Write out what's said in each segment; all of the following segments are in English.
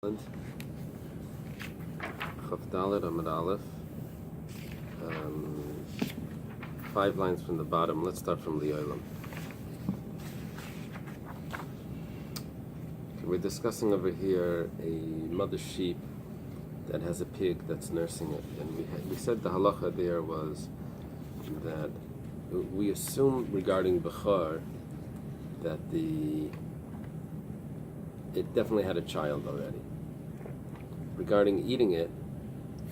Chaf Dalet Amud Aleph. 5 lines from the bottom. Let's start from Li'olam. We're discussing over here a mother sheep that has a pig that's nursing it, and we said the halacha there was that we assume regarding Bechor that it definitely had a child already. Regarding eating it,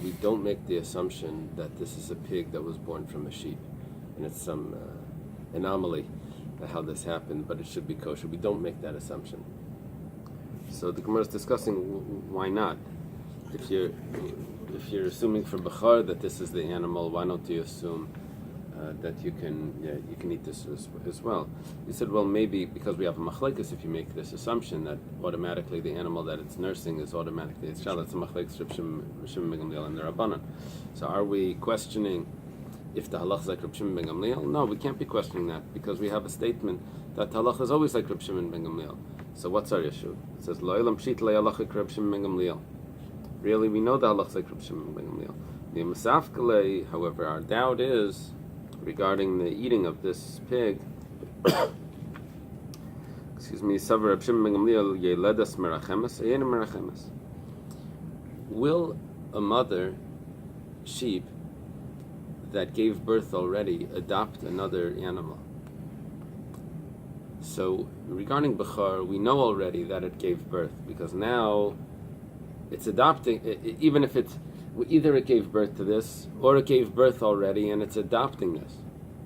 we don't make the assumption that this is a pig that was born from a sheep, and it's some anomaly how this happened, but it should be kosher. We don't make that assumption. So the Gemara is discussing why not. If you're assuming for Bechor that this is the animal, why don't you assume that you can eat this as well? He said, well, maybe because we have a machlekes, if you make this assumption that automatically the animal that it's nursing is automatically its child, it's a machlekes Reb Shimon ben Gamliel and the Rabbanan. So are we questioning if the halach is like Reb Shimon ben Gamliel? No, we can't be questioning that because we have a statement that the halach is always like Reb Shimon ben Gamliel. So what's our issue? It says, Lo elam pshit le halachik Reb Shimon ben Gamliel. Really, we know the halach is like Reb Shimon ben Gamliel. The Masafkele, however, our doubt is regarding the eating of this pig. Excuse me, Savar Reb Shimon ben Gamliel yeledas merachemes, ayena merachemes. Will a mother sheep that gave birth already adopt another animal? So regarding Bechor, we know already that it gave birth because now it's adopting, even if it's either it gave birth to this or it gave birth already and it's adopting this.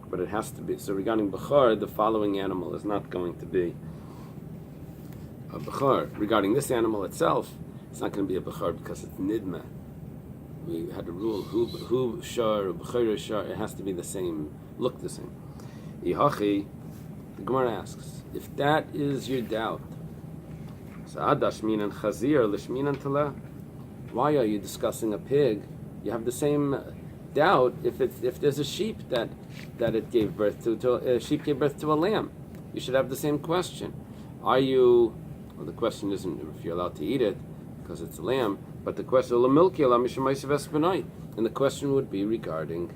But it has to be. So regarding Bechor, the following animal is not going to be a Bechor. Regarding this animal itself, it's not going to be a Bechor because it's Nidma. We had a rule, who shar, Bechor shar, it has to be the same, look the same. Ihachi, the Gemara asks, if that is your doubt, Sa'adashmin and Chazir, Lishmin and Tala, why are you discussing a pig? You have the same doubt if there's a sheep that it gave birth to a sheep gave birth to a lamb. You should have the same question. Are you? Well, the question isn't if you're allowed to eat it because it's a lamb, but the question and the question would be regarding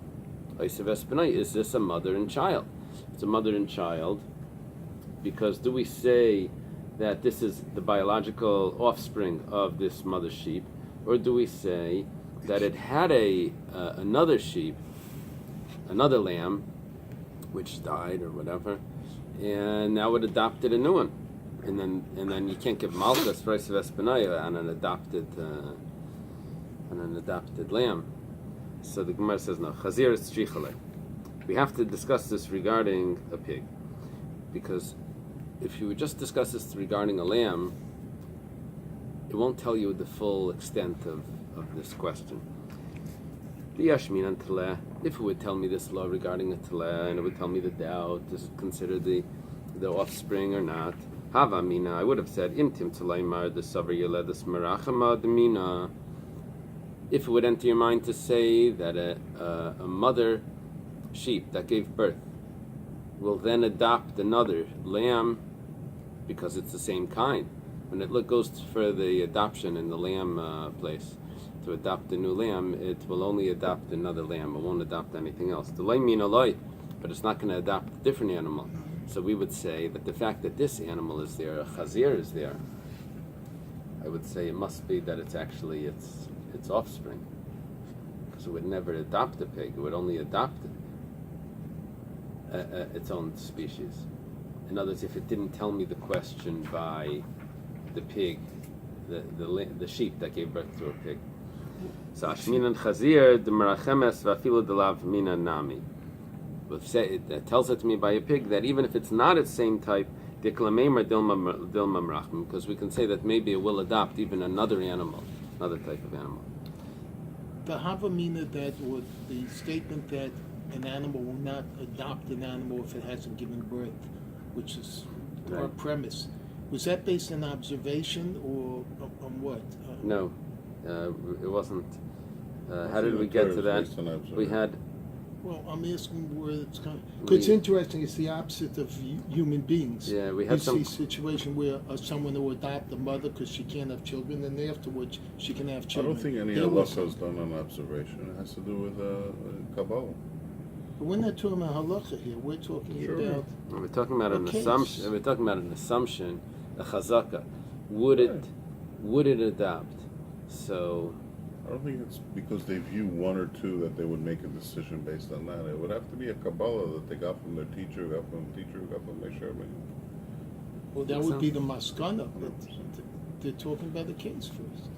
Isav Espinai. Is this a mother and child? It's a mother and child because do we say that this is the biological offspring of this mother sheep, or do we say that it had another sheep, another lamb, which died or whatever, and now it adopted a new one, and then you can't give malchus for Isav Espinaya on an adopted lamb. So the Gemara says no. Chazir is tzrichale. We have to discuss this regarding a pig, because if you would just discuss this regarding a lamb, it won't tell you the full extent of this question. If it would tell me this law regarding a teleh, and it would tell me the doubt, is it considered the offspring or not? Havamina, I would have said, Imtim Talaymar, the Savar Yeledas Merachama Demina. If it would enter your mind to say that a mother sheep that gave birth will then adopt another lamb because it's the same kind. When it goes for the adoption in the lamb place to adopt a new lamb, it will only adopt another lamb. It won't adopt anything else. The laymin aloi, but it's not going to adopt a different animal. So we would say that the fact that this animal is there, a chazir is there, I would say it must be that it's actually its offspring, because it would never adopt a pig. It would only adopt its own species. In other words, if it didn't tell me the question by the pig, the sheep that gave birth to a pig. So Ashmin and Chazir, the Merachemes, Vafilu Delav Mina Nami. It tells it to me by a pig that even if it's not its same type, Diklamemer Dilma Mrachim, because we can say that maybe it will adopt even another animal, another type of animal. The Havamina that would the statement that an animal will not adopt an animal if it hasn't given birth, which is our premise. Was that based on observation or on what? No, it wasn't. How did we get to that? We had Well, I'm asking where it's coming. Because it's interesting. It's the opposite of human beings. Yeah, we had you some see a situation where someone will adopt a mother because she can't have children, and afterwards she can have I children. don't think any There was- halacha is done on observation. It has to do with Kabbalah. But we're not talking about halacha here. We're talking Sure. about We're talking about an Okay. assumption. We're talking about an assumption, a chazaka. Would it adopt? So I don't think it's because they view one or two that they would make a decision based on that. It would have to be a Kabbalah that they got from their teacher, got from the teacher, got from their Sherman. well, that Think would so? be the maskana. But they're talking about the case first.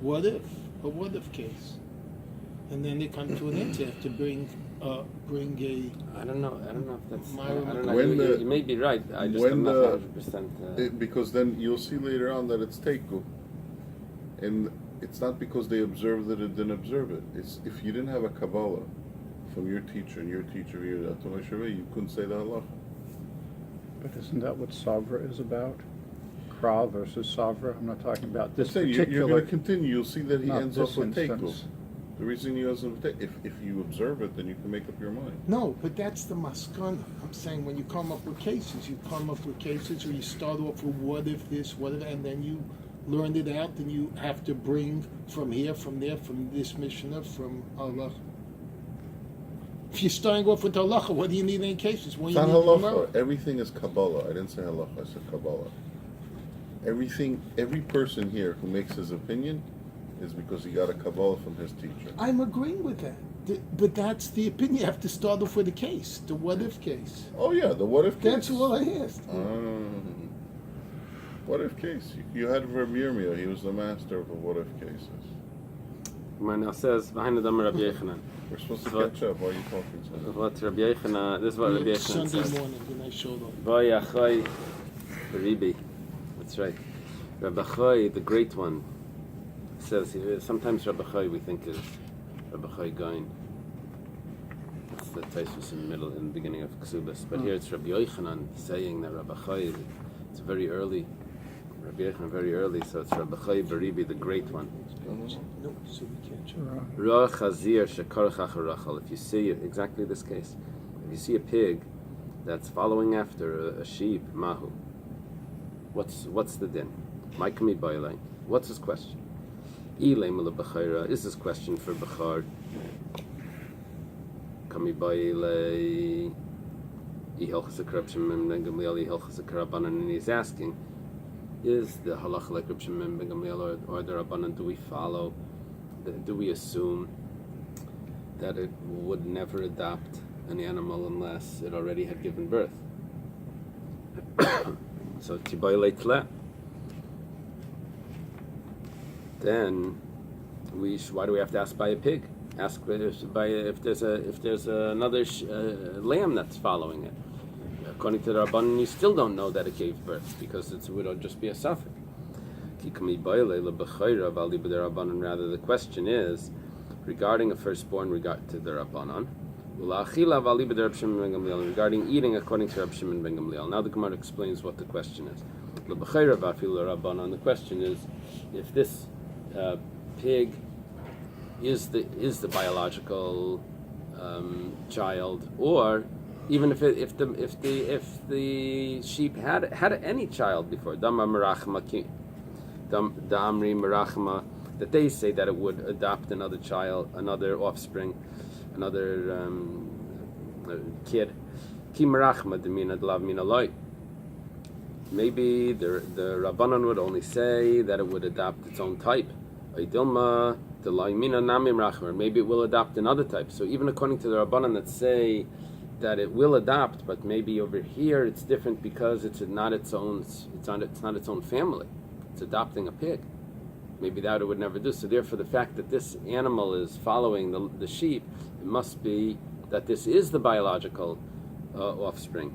What if a what if case, and then they come to an answer. They have to bring a. I don't know. I don't know if that's. My- I don't know. When You, the- you may be right. I just when am not the- 100%. Because then you'll see later on that it's Teiku. And it's not because they observed that it didn't observe it. It's if you didn't have a Kabbalah from your teacher and your teacher, you couldn't say the halacha. But isn't that what Savra is about? Kra versus Savra? I'm not talking about this You're particular. going to continue. You'll see that he not ends this up with Teiku. instance. The reason he ends up with Teiku, if you observe it, then you can make up your mind. No, but that's the maskana. I'm saying when you come up with cases, or you start off with what if this, what if, and then you learn it out, and you have to bring from here, from there, from this Mishnah, from Allah. If you're starting off with halacha, what do you need any cases? When It's you not need the Gemara? halacha. Everything is Kabbalah. I didn't say halacha. I said Kabbalah. Every person here who makes his opinion is because he got a Kabbalah from his teacher. I'm agreeing with that. But that's the opinion. You have to start off with a case, the what if case. Oh yeah, the what if case. That's all I asked. What if case? You had Rabbi Yirmiyah. He was the master of the what if cases. Gemara now says, "Behind the Dam Rabbi Yechanan." We're supposed to What? catch up. Why are you talking so much? What Rabbi Yechanan? This is what Rabbi Yechanan Sunday says. morning when I showed up. Vay Achai Ribi. That's right. Rabbi Chai, the great one, says sometimes Rabbi Chai we think is Rabbi Chai Gain. That's the Taisus in the beginning of Ksubas. But here it's Rabbi Yochanan saying that Rabbi Chai, it's very early. Rabbi Yochanan very early, so it's Rabbi Chai Baribi, the great one. No, so we can't show. Right. Ra Chazir Shekarach Acharachal. If you see exactly this case, if you see a pig that's following after a sheep, Mahu. What's the din? Maikami Bailai. What's his question? Is this question for Bechar? Kami Bailai. And he's asking, is the halach like Reb Shimon ben Gamliel or the Rabbanan, do we follow, do we assume that it would never adopt an animal unless it already had given birth? So Tibayle Tle. Then why do we have to ask by a pig? Ask if there's another lamb that's following it. According to the Rabbanan, you still don't know that it gave birth because it would just be a suffix. Rather, the question is regarding a firstborn regard to the Rabbanan. Regarding eating according to Reb Shimon ben Gamliel. Now the Gemara explains what the question is. The question is if this pig is the biological child, or even if the sheep had any child before, damri merachma, that they say that it would adopt another child, another offspring, another kid. Ki merachma demina delav mina loy. Maybe the Rabbanan would only say that it would adopt its own type. Dilma delay mina nami merachma. Maybe it will adopt another type. So even according to the Rabbanan that say that it will adopt, but maybe over here it's different because it's not its own family. It's adopting a pig. Maybe that it would never do. So therefore, the fact that this animal is following the sheep, it must be that this is the biological offspring.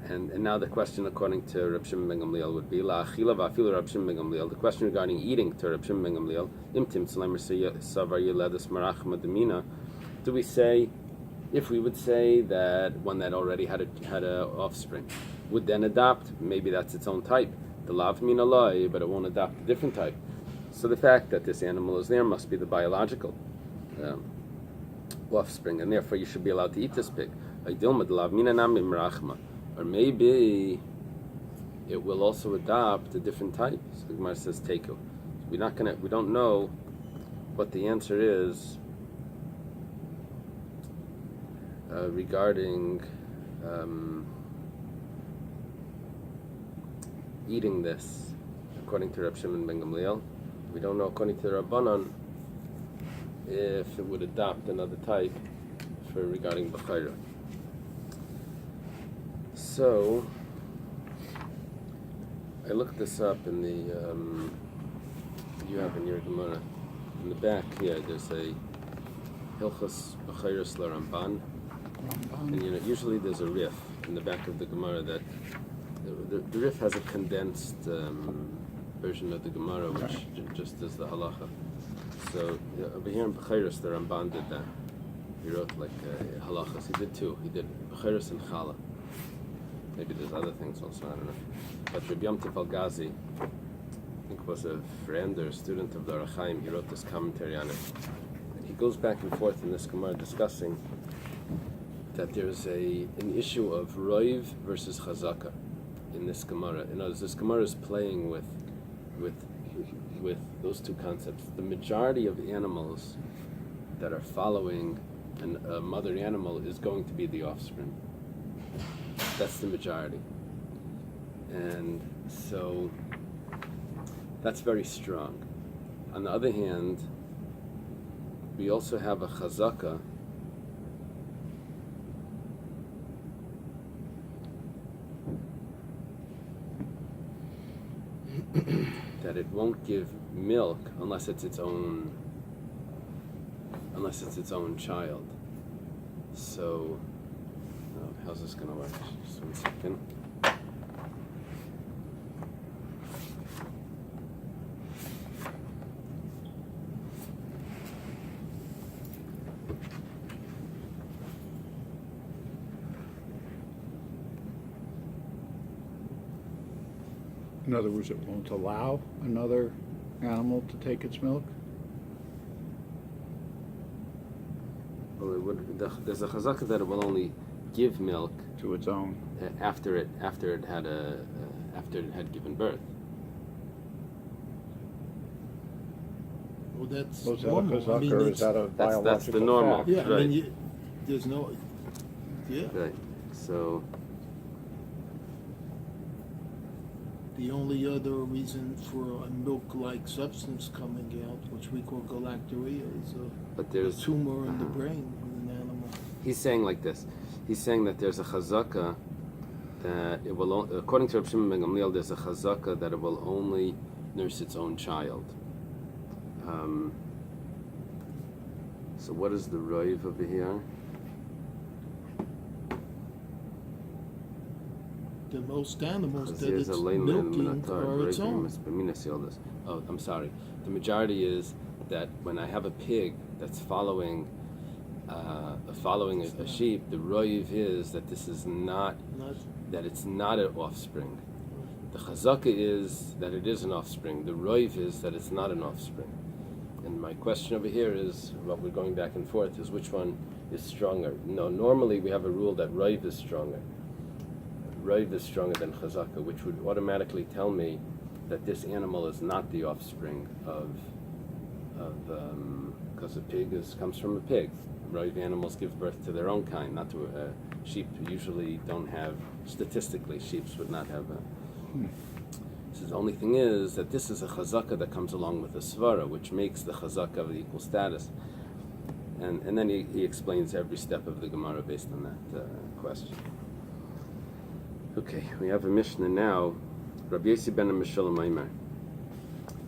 And now the question, according to Reb Shimon ben Gamliel, would be La achila va'afilu Reb Shimon ben Gamliel. The question regarding eating to Reb Shimon ben Gamliel, Imtim tzlemer savar yiledus marachma demina. Do we say, if we would say that one that already had a offspring would then adopt, maybe that's its own type, the lav min alai, but it won't adopt a different type. So the fact that this animal is there must be the biological offspring, and therefore you should be allowed to eat this pig. Or maybe it will also adopt a different type. So the Gemara says teku. We don't know what the answer is regarding eating this, according to Reb Shimon ben Gamliel. We don't know, according to the Rabbanon, if it would adopt another type for regarding Bechira. So, I looked this up in the, you have in your Gemara. In the back here, there's a Hilchos Bechoros Ramban. And usually there's a riff in the back of the Gemara that the riff has a condensed version of the Gemara, which just is the halacha. So over here in Bechoros, the Ramban did that. He wrote like halachas. He did two. He did Bechoros and Chala. Maybe there's other things also, I don't know. But Rabbi Yom Tov Al-Gazi, I think was a friend or a student of the Ohr HaChaim. He wrote this commentary on it. And he goes back and forth in this Gemara discussing that there's an issue of roiv versus chazaka in this Gemara. In other words, this Gemara is playing with those two concepts. The majority of animals that are following a mother animal is going to be the offspring. That's the majority. And so that's very strong. On the other hand, we also have a chazaka that it won't give milk unless it's its own child. So how's this gonna work? Just 1 second. In other words, it won't allow another animal to take its milk? Well, there's a chazaka that it will only give milk To its own. after it had given birth. Well, that's Was that a normal. chazaka or is that a biological that's the normal. fact? Yeah, I Right. mean, there's no, yeah. Right. So The only other reason for a milk-like substance coming out, which we call galactorrhea, is but a there's tumor in the brain in an animal. he's saying like this. He's saying that there's a chazaka that it will, according to Reb Shimon ben Gamliel, there's a chazaka that it will only nurse its own child. So what is the roiv over here? The most animals that There's it's a lane milking minotaur, are its own. Oh, I'm sorry. The majority is that when I have a pig that's following a sheep, the roiv is that this is not that it's not an offspring. The chazaka is that it is an offspring. The roiv is that it's not an offspring. And my question over here is, what we're going back and forth, is which one is stronger? No, normally we have a rule that roiv is stronger. Roiv is stronger than chazaka, which would automatically tell me that this animal is not the offspring because a pig comes from a pig. Roiv animals give birth to their own kind, not to sheep. Usually don't have, statistically, sheep would not have a. So the only thing is that this is a chazaka that comes along with a svara, which makes the chazaka of the equal status. And then he explains every step of the Gemara based on that question. Okay, we have a Mishnah now. Rabbi Yossi ben Meshulam Aimer.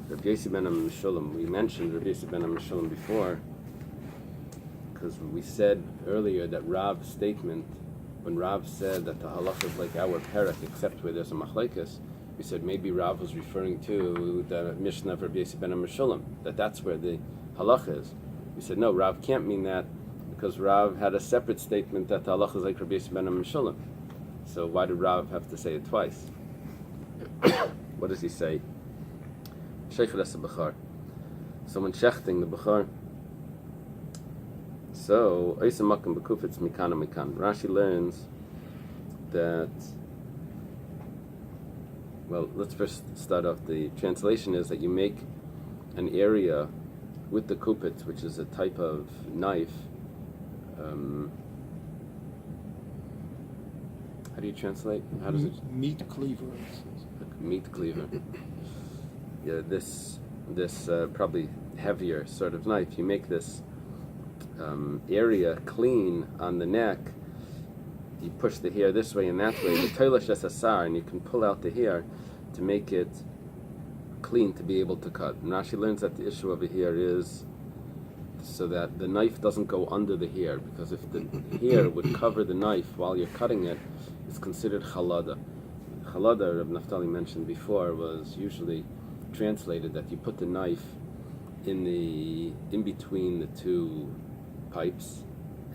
Rabbi Yossi ben Meshulam. We mentioned Rabbi Yossi ben Meshulam before because we said earlier that Rav's statement, when Rav said that the halacha is like our parak, except where there's a machlekes, we said maybe Rav was referring to the Mishnah of Rabbi Yossi ben Meshulam, that's where the halacha is. We said no, Rav can't mean that because Rav had a separate statement that the halacha is like Rabbi Yossi ben Meshulam. So why did Rav have to say it twice? What does he say? Sheikh Bechar. So when shechting the Bechar, So, Oisamakim Bekufitz Mikana Mikan. Rashi learns that, well, let's first start off. The translation is that you make an area with the kupitz, which is a type of knife. How do you translate? How does it? Meat cleaver. Meat cleaver. Yeah, this probably heavier sort of knife. You make this area clean on the neck. You push the hair this way and that way. The toilash asar, and you can pull out the hair to make it clean to be able to cut. And Rashi learns that the issue over here is so that the knife doesn't go under the hair, because if the hair would cover the knife while you're cutting it, it's considered chalada. Chalada, Reb Naftali mentioned before, was usually translated that you put the knife in between the two pipes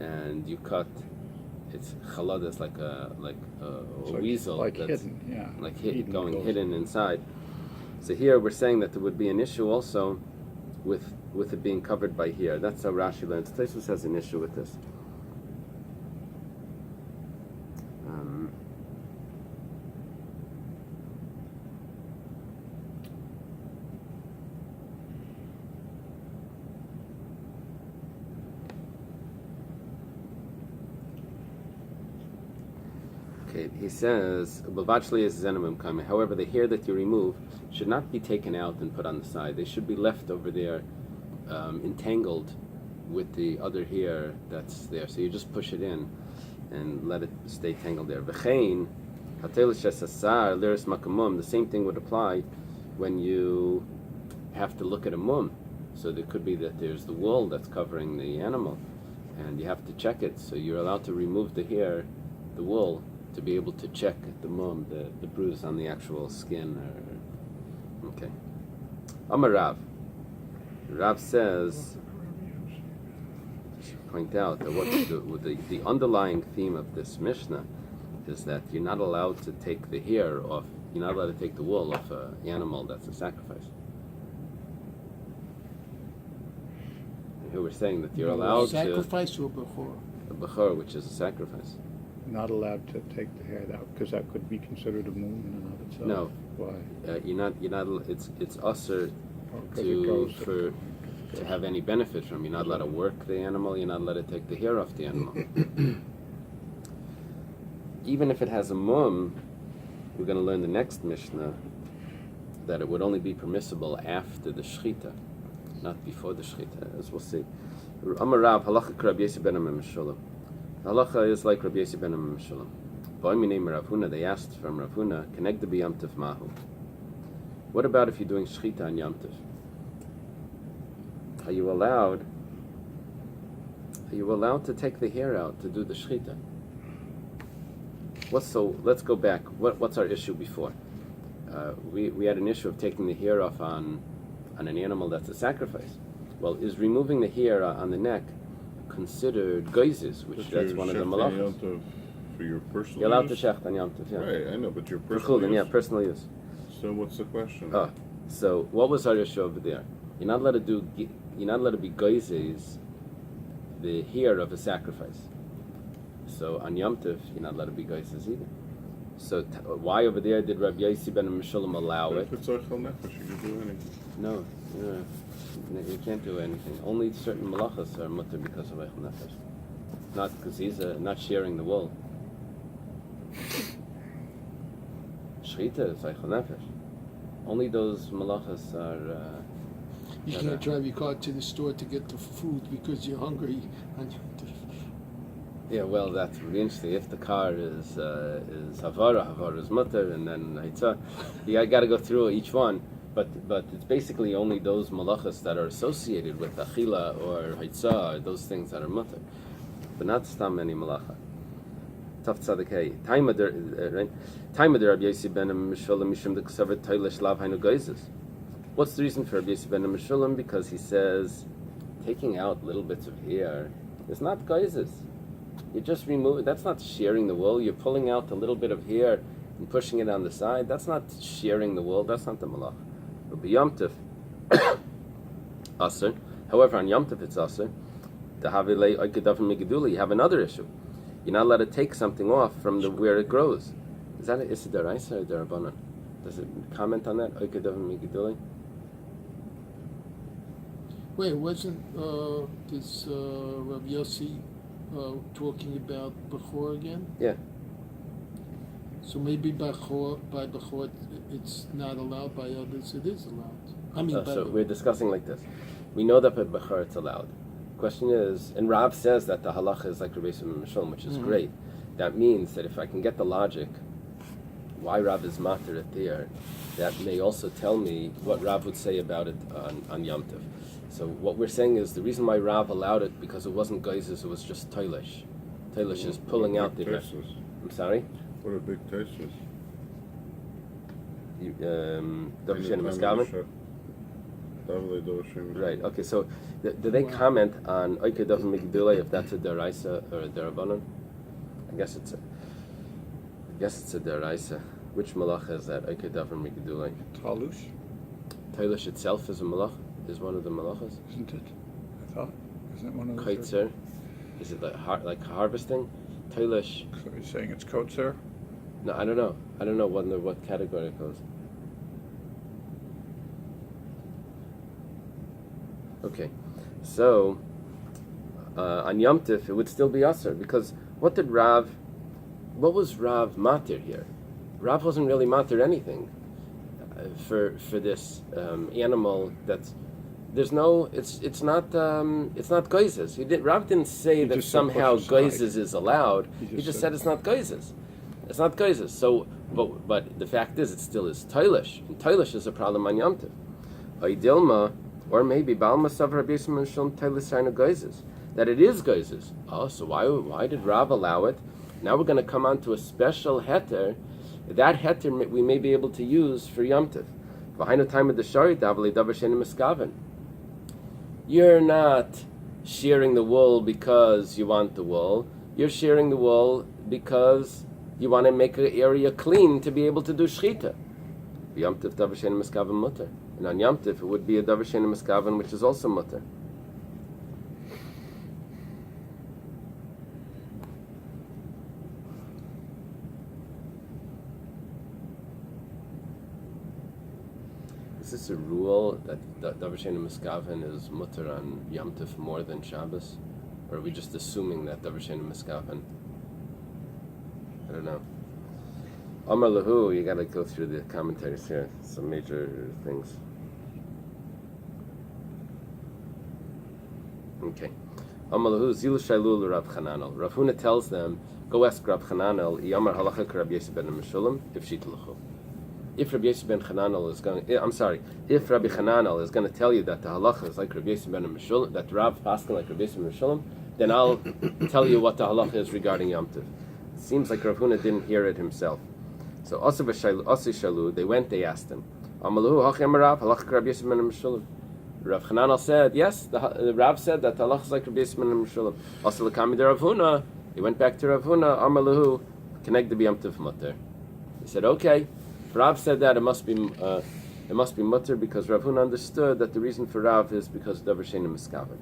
and you cut. It's chalada is like a weasel, like that's hidden, yeah, like hidden, hidden inside. So here we're saying that there would be an issue also with it being covered by hair. That's how Rashi learns. Tosfos has an issue with this. Okay, he says, however, the hair that you remove should not be taken out and put on the side. They should be left over there, entangled with the other hair that's there. So you just push it in and let it stay tangled there. The same thing would apply when you have to look at a mum. So there could be that there's the wool that's covering the animal, and you have to check it. So you're allowed to remove the hair, the wool, to be able to check the mum, the bruise on the actual skin. Okay. Amar Rav. Rav says, I should point out that the underlying theme of this Mishnah is that you're not allowed to take the hair off, you're not allowed to take the wool off an animal that's a sacrifice. And here we're saying that you're allowed sacrifice to a bechor. A bechor, which is a sacrifice. Not allowed to take the hair out because that could be considered a moon in and of itself. No. Why? You're not. It's usher to have any benefit from. You're not allowed to work the animal. You're not allowed to take the hair off the animal. Even if it has a mum, we're going to learn the next Mishnah that it would only be permissible after the shechita, not before the shechita, as we'll see. Amar Rav halacha Rabbi Yossi ben Mishulam. Halacha is like Rabbi Yossi ben Mishulam. They asked from Rav Huna, "Kenegda b'yamtiv mahu." What about if you're doing shechita on yamtiv? Are you allowed to take the hair out to do the shechita? Let's go back. What's our issue before? We had an issue of taking the hair off on an animal that's a sacrifice. Well, is removing the hair on the neck considered geizes, which that's one of the malachos? For your personal You're allowed use? to shecht on Yom Tov, yeah. Right, I know, but your For personal chulin, use? yeah, personal use. So what's the question? So what was our issue over there? You're not allowed to be geizes the hair of a sacrifice. So on Yom Tov, you're not allowed to be geizes either. So why over there did Rabbi Yossi ben Mishulam allow it? If it's Ochel Nefesh, you can do anything. No, you can't do anything. Only certain malachas are mutter because of Eichel Nefesh. Not because he's not sharing the wool. Shechita is Eichel Nefesh. Only those malachas are... You can't drive your car to the store to get the food because you're hungry. Yeah, well, that's really interesting. If the car is Havara is mutter, and then Haitzah, you got to go through each one. But it's basically only those malachas that are associated with achila or haitzah, those things that are mutter, but not stam any malacha. Taf tzadik hey. Taima der Rabbi Yossi ben Mishulam mishum de ksavet toilish lav hainu geizes. What's the reason for Rabbi Yossi ben Mishulam? Because he says taking out little bits of hair is not geizes. You just remove it. That's not shearing the wool. You're pulling out a little bit of hair and pushing it on the side. That's not shearing the wool. That's not the malach. But Yom Tov, aser. However, on Yom Tov it's aser. You have another issue. You're not allowed to take something off from where it grows. Is that a Issa Daraisa or Darabanan? Does it comment on that? Wait, wasn't this Rav Yossi talking about Bechor again? Yeah. So maybe by Bechor it's not allowed, by others it is allowed. I mean, So we're discussing like this. We know that by Bechor it's allowed. Question is, and Rav says that the halacha is like Rabbi Yisrael Mishulm, which is great. That means that if I can get the logic, why Rav is matir it there, that may also tell me what Rav would say about it on Yom Tov. So what we're saying is the reason why Rav allowed it, because it wasn't geizes, it was just toilish. Toilish is pulling out the... I'm sorry? What a big tesis. Right, okay, so do they comment on Oike Dovin Migdule if that's a Deraisa or a Derabanan? I guess it's a Deraisa. Which malach is that? Oike Dovin Migdule. Talush, Toilish itself is a malach, is one of the malachas. isn't it? I thought. Isn't it one of those? Kaitzer. Is it like harvesting? Toilish. So you're saying it's kotzer? No, I don't know. I don't know what category it goes. Okay, so on Yom Tif it would still be Aser, because what was Rav matir here? Rav wasn't really matir anything for this animal that's it's not geizes. Rav didn't say that somehow geizes is allowed. He just said it's not geizes. It's not geizes. So, but the fact is, it still is toilish, and toilish is a problem on Yom Tif. Oidilma, or maybe Balma Sav Rabbi Yisrael Shalom toilish are geizes, that it is geizes. Oh, so why did Rav allow it? Now we're going to come on to a special heter. That heter we may be able to use for Yom Tif. V'hainu time of the shari davli davar shenim miskaven. You're not shearing the wool because you want the wool. You're shearing the wool because you want to make an area clean to be able to do shchita. Yom Tif davar shenim miskaven mutter. And on Yom Tif it would be a davar shenim miskaven, which is also mutter. Is this a rule that davar shenim miskaven is mutter on Yom Tif more than Shabbos? Or are we just assuming that davar shenim miskaven? I don't know. Amar lahu, you gotta go through the commentaries here. Some major things. Okay. Amar lahu, zilu shailu l'Rav Chananel. Rav Huna tells them, go ask Rav Chananel, Yamar halacha k'Rab Yosef ben Meshulam, if shitluchu. If Rabbi Yosef ben Chananel is going, if Rabbi Chananel is going to tell you that the halacha is like Rabbi Yosef ben Meshulam, that Rav Paskin like Rabbi Yosef ben Meshulam, then I'll tell you what the halacha is regarding Yom Tov. It seems like Rav Huna didn't hear it himself. So Asi Shalu, they went, they asked him, Amaluhu hachem Rav halacha Rabbi Yosef ben Meshulam. Rav Chananel said, yes, the Rav said that the halacha is like Rabbi Yosef ben Meshulam. Asi l'kami de Rav Huna, he went back to Rav Huna, Amaluhu, connect the Yom Tov mutter. He said, okay. If Rav said that, it must be mutter, because Rav Huna understood that the reason for Rav is because davar shenim miskaven.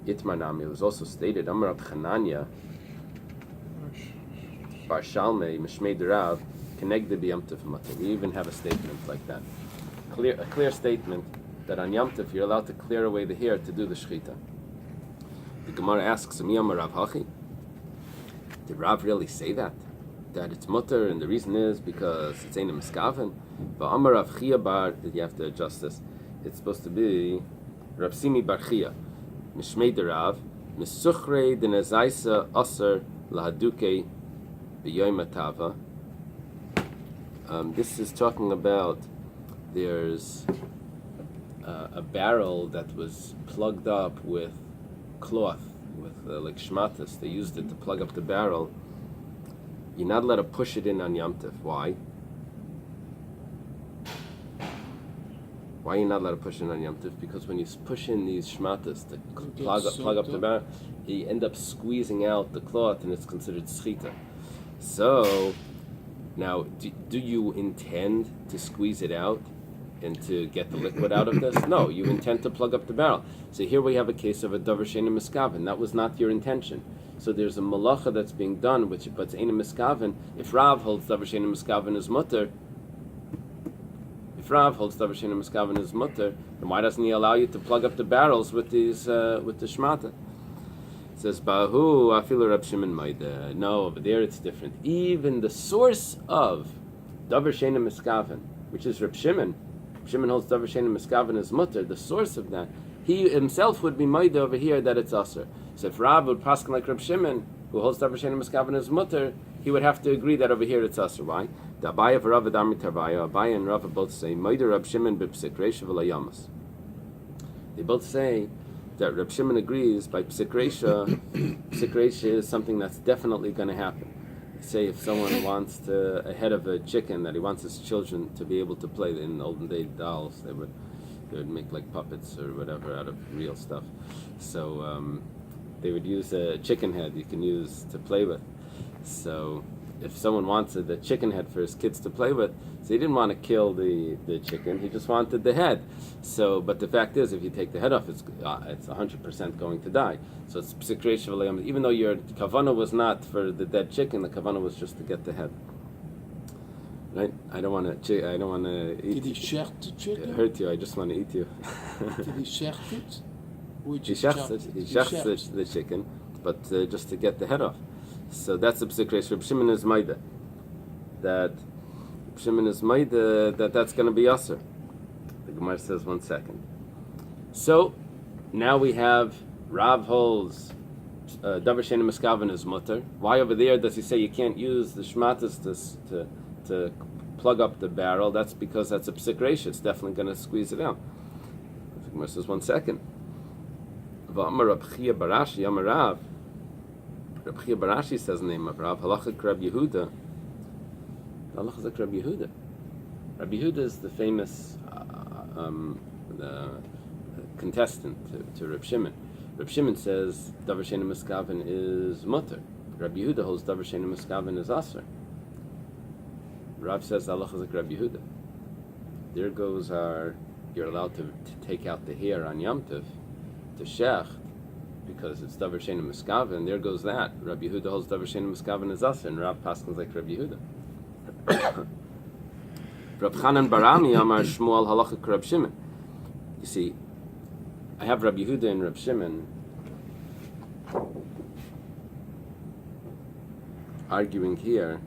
Itmar Nami, it was also stated, Amar Rab Chananya, Bar Shalmei, Mishmei Rav, connected the Yom Tov mutter. We even have a statement like that. A clear statement that on Yom Tov you're allowed to clear away the hair to do the shechita. The Gemara asks, Mi Amar Rav Hachi? Did Rav really say that? That it's mutter, and the reason is because it's ein miskaven. But Amar Rav Chia Bar, did you have to adjust this? It's supposed to be Rav Simi Bar Chia, Mishmei Derav, Misuchrei Denezaisa Aser Lahaduke B'Yoyim Atava. This is talking about there's a barrel that was plugged up with cloth, with like shmatas. They used it to plug up the barrel. You're not allowed to push it in on Yom Tov. Why? Why are you not allowed to push it in on Yom Tov? Because when you push in these shmatas to plug up the barrel, you end up squeezing out the cloth, and it's considered schita. So, now, do you intend to squeeze it out? and to get the liquid out of this? No, you intend to plug up the barrel. So here we have a case of a davar she'eino miskaven. That was not your intention. So there's a malacha that's being done, but it's eino miskaven. If Rav holds davar she'eino miskaven is mutter, then why doesn't he allow you to plug up the barrels with these with the shmata? It says Bahu afilu Rab Shimon Maida. No, over there it's different. Even the source of davar she'eino miskaven, which is Rab Shimon holds davar she'eino miskaven as mutter. The source of that, he himself would be Maida over here that it's aser. So if Rav would paskin like Rab Shimon, who holds davar she'eino miskaven as mutter, he would have to agree that over here it's aser. Why? The Abaye of Rav Adami Tarvaya, Abaye and Rav both say Maida Rab Shimon b'psik reisha v'layamas. They both say that Rab Shimon agrees by psik reisha. Psik reisha is something that's definitely going to happen. Say if someone wants to, a head of a chicken, that he wants his children to be able to play. In olden day dolls, they would make like puppets or whatever out of real stuff. So they would use a chicken head you can use to play with. So if someone wanted the chicken head for his kids to play with, so he didn't want to kill the chicken, he just wanted the head. So, but the fact is, if you take the head off, it's 100% going to die. So it's psik reisha v'layam. Even though your kavana was not for the dead chicken, the kavana was just to get the head. Right? I don't want to eat. Did he shecht the chicken? Hurt you. I just want to eat you. Did he shecht it? He shechts the chicken, but just to get the head off. So that's the psik reisha. Reb Shimon is maida. That Reb Shimon is maida that's going to be aser. The Gemara says 1 second. So now we have Rav holds davar she'eino miskaven is mutter. Why over there does he say you can't use the shmatas to plug up the barrel? That's because that's a psik reisha. It's definitely going to squeeze it out. The Gemara says 1 second. V'amar Rab Chia Barashi Amar Rav. Rab Chia Barashi says the name of Rav Halachik Rab Yehuda. Halachik Rab Yehuda. Rab Yehuda is the famous the contestant to Rab Shimon. Rab Shimon says davar she'eino miskaven is mutter. Rab Yehuda holds davar she'eino miskaven is aser. Rav says halachik Rab Yehuda. There goes you're allowed to take out the hair on Yom Tov to shech, because it's davar she'eino miskaven. There goes that. Rabbi Yehuda holds davar she'eino miskaven is aser, and Rav paskins like Rabbi Yehuda. Rab Chanan Barami Amar Shmuel Halachik Rab Shimon. You see, I have Rabbi Yehuda and Rab Shimon arguing here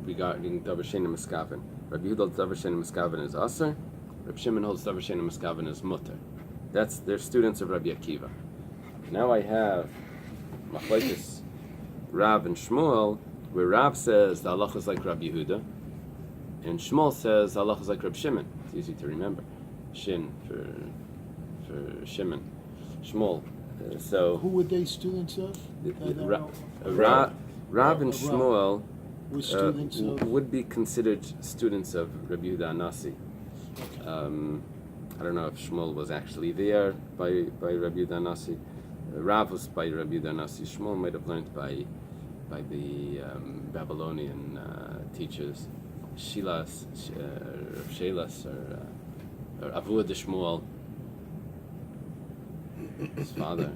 regarding davar she'eino miskaven. Rabbi Yehuda holds davar she'eino miskaven is aser. Rab Shimon holds davar she'eino miskaven is mutter. They're students of Rabbi Akiva. Now I have machlokes Rav and Shmuel, where Rav says the halacha is like Rabbi Yehuda, and Shmuel says the halacha is like Rabbi Shimon. It's easy to remember. Shin for Shimon. Shmuel. So who were they students of? Rav and Shmuel were students of? would be considered students of Rabbi Yehuda Anasi. Okay. I don't know if Shmuel was actually there by Rabbi Yehuda Anasi. Rav was by Rabbi Yehuda Anasi. Shmuel might have learned by the Babylonian teachers, Shelas or Avua de Shmuel, his father.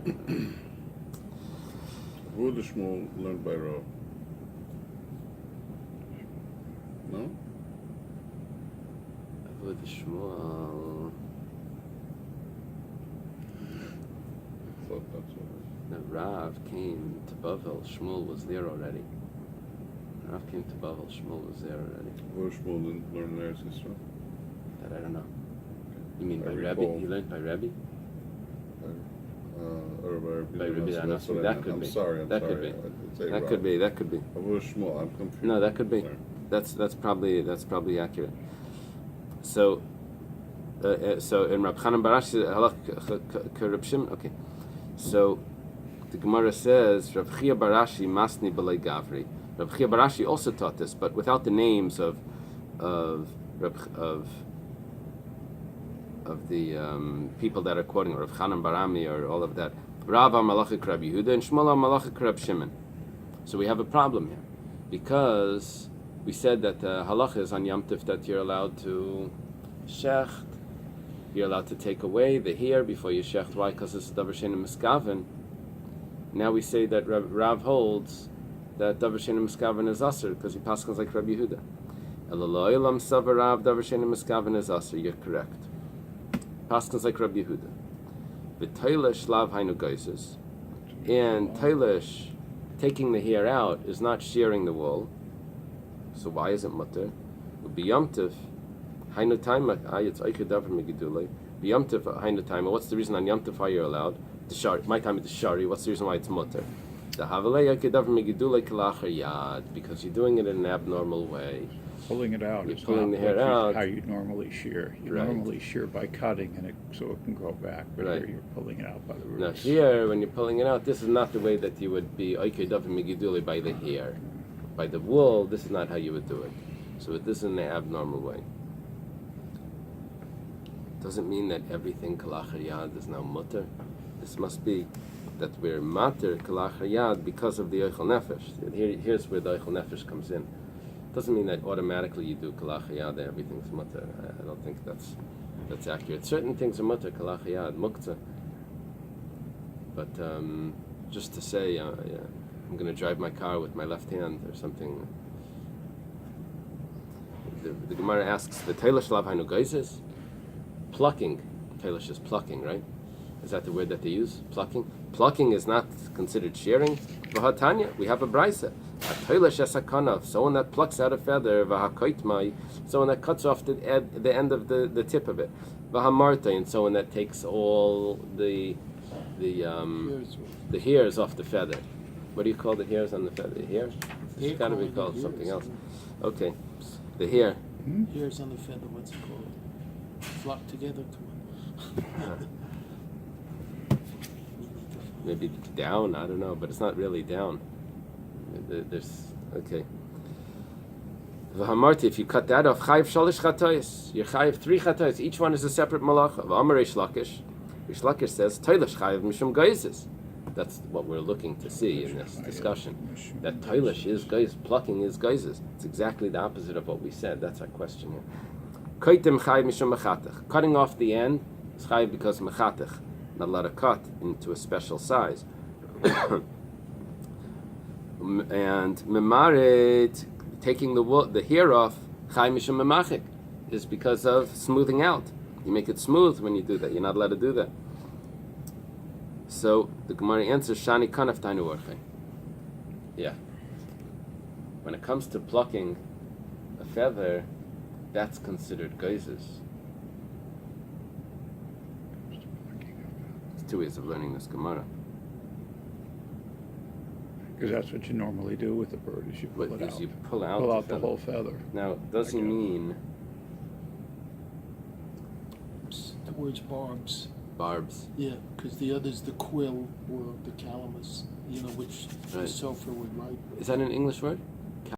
Avua de Shmuel learned by Rav. No? Avua de Shmuel. I thought that's what it The Rav came to Bavel. Shmuel was there already. Rav came to Bavel. Shmuel was there already. was. Avua Shmuel didn't learn in Eretz Yisrael. That I don't know. You mean I by recall. Rebbe? He learned by Rebbe? Or By Rabbi Anasi, that's Anasi. what I That meant. could I'm be. sorry. That could I be. did say That Rav. could be. That could be. Avua Shmuel, I'm confused. No, that could be. Sorry. That's probably accurate. So in Rab Chanan Barashi halach Rab Shimon. Okay. So the Gemara says Rab Chia Barashi masni b'lei gavri. Rab Chia Barashi also taught this, but without the names of the people that are quoting, or Rab Chanan Barami, or all of that. Rav Malachik Rab Yehuda and Shmuel Malachik Rab Shimon. So we have a problem here, because we said that the halacha is on Yom Tov that you're allowed to shecht. You're allowed to take away the hair before you shecht. Why? Because it's davar she'eino miskaven. Now we say that Rav holds that davar she'eino miskaven is aser because he paskins like Rabbi Yehuda. Elalo ilam savar Rav davar she'eino miskaven is aser. You're correct. Paskins like Rabbi Yehuda. V'toilish lav hainu geizes. And toilish, taking the hair out, is not shearing the wool. So why is it mutter? B'yamtiv, hainu taima, it's oiked davar megidulei. B'yamtiv hainu taima. What's the reason on yamtiv why you're allowed? The shari, my time is the shari. What's the reason why it's mutter? The havalei oiked davar megidulei k'lacher yad, because you're doing it in an abnormal way. Pulling it out. You're It's pulling not the hair like out. how you normally shear. You Right. normally shear by cutting and so it can grow back. But Right. here you're pulling it out by the roots. Now here, when you're pulling it out, this is not the way that you would be oiked davar megidulei by the hair. By the wool, this is not how you would do it. So this is in an abnormal way. Doesn't mean that everything kalacher yad is now mutter. This must be that we're matter kalacher yad because of the oichel nefesh. Here's where the oichel nefesh comes in. Doesn't mean that automatically you do kalacher yad and everything's mutter. I don't think that's accurate. Certain things are mutter kalacher yad muktzah. But just to say, I'm going to drive my car with my left hand or something. The Gemara asks, the Teilish lav hainu geizes? Plucking. Teilish is plucking, right? Is that the word that they use? Plucking? Plucking is not considered shearing. V'hatanya, we have a brisa. Teilish esakanav, someone that plucks out a feather. V'hakoitmai, someone that cuts off the end of the tip of it. V'hamarta, and someone that takes all the hairs off the feather. What do you call the hairs on the feather? The hair? It's got to be called something else. Okay. The hair. Hairs on the feather, what's it called? Flock together to one. Maybe down, I don't know, but it's not really down. There's, okay. V'hamarti, if you cut that off, chayiv shalish chatois. You're chayiv 3 chatois. Each one is a separate malacha. V'amar Reish Lakish. Reish Lakish says, toilish chayiv mishum geizes. That's what we're looking to see in this discussion. That toilish is geiz, plucking is geizes. It's exactly the opposite of what we said. That's our question here. Koitim chayiv mishum mechatech. Cutting off the end is chayiv because mechatech. Not allowed to cut into a special size. And memaret, taking the hair off, chayiv mishum memachik, is because of smoothing out. You make it smooth when you do that. You're not allowed to do that. So the Gemara answers, Shani kanaf tainu orche. Yeah. When it comes to plucking a feather, that's considered geizes. There's 2 ways of learning this Gemara. Because that's what you normally do with the bird, is you pull it out. You pull out, Pull the out the feather. whole feather. Now, doesn't mean The word's barbs. barbs. Yeah, because the other's the quill or the calamus, which Right. the sulfur would write. Is that an English word?